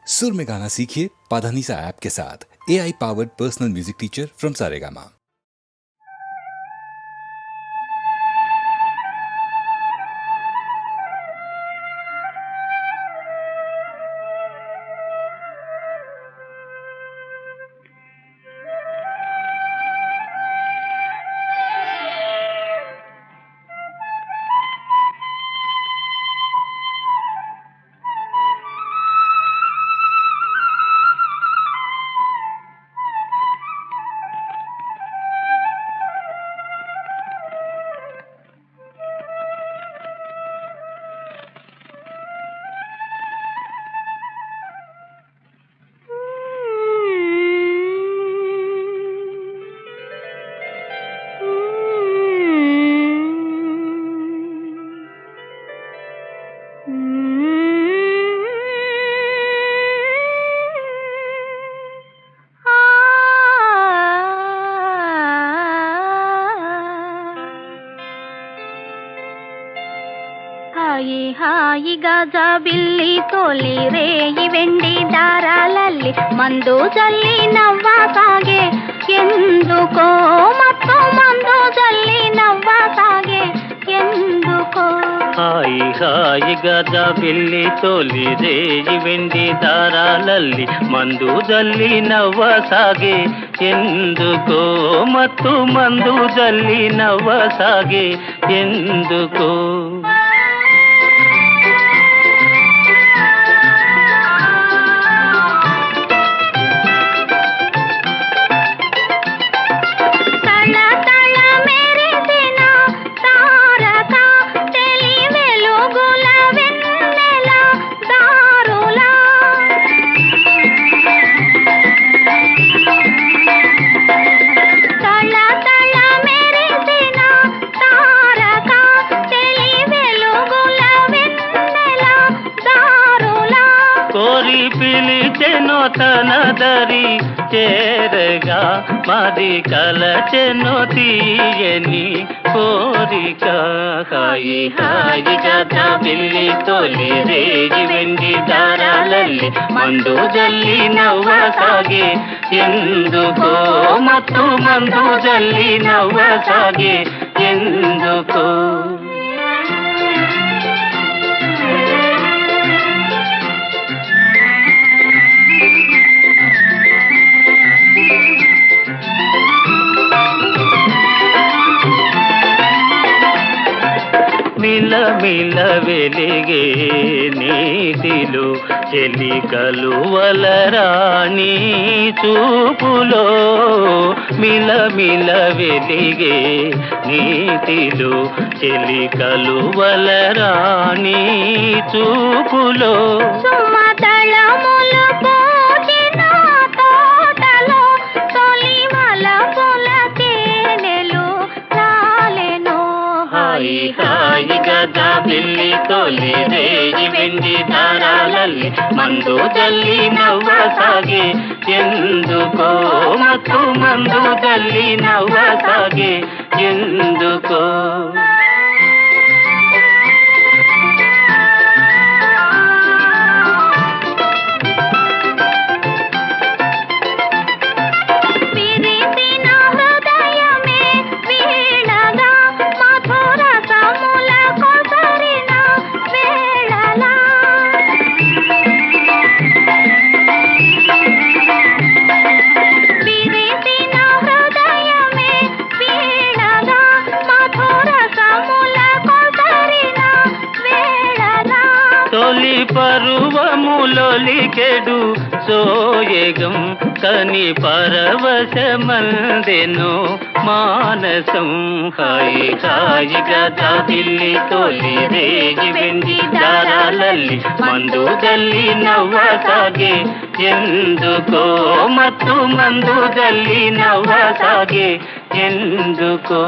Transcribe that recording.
सुर में गाना सीखिए पाधानीसा ऐप के साथ। AI powered personal music teacher from Saregama. ಹಾಯಿ ಹಾಯಿ ಗಜಬಿಲ್ಲಿ ತೋಲಿ ರೇಯಿ వెండి దారాలಲ್ಲಿ మందు జల్లి నవ్వసాగే ఎందుకో మత్తు మందు జల్లి నవ్వసాగే ఎందుకో హాయి హాయి గజబిల్లి తోలి రేయి వెండి దారాలಲ್ಲಿ మందు జల్లి నవ్వసాగే ఎందుకో మత్తు మందు జల్లి నవ్వసాగే ఎందుకో పిలిచెనో తన దరి చేరగా మాది కలచెనో తీయని కోరిక హాయి హాయి గజబిల్లి తోలి రేయి వెండి దారాలಲ್ಲಿ మందు జల్లి నవ్వసాగే ఎందుకో మత్తు మందు జల్లి నవ్వసాగే ఎందుకో మిల వెలిగే నీటిలో చెలికలు వలరాణి చూపులో మిల వెలిగే నీటిలో చెలికలు వలరాణి చూపులో హాయి గజబిల్లి తోలి రేయి వెండి దారాలಲ್ಲಿ మందు జల్లి నవ్వసాగే ఎందుకో మత్తు మందు జల్లి నవ్వసాగే ఎందుకో తొలి పరువములొలికెడు సోయగం కని పరవశమందెను మానసం హాయి హాయి గజబిల్లి తోలి రేయి వెండి దారాలಲ್ಲಿ మందు జల్లి నవ్వసాగే ఎందుకో మత్తు మందు జల్లి నవ్వసాగే ఎందుకో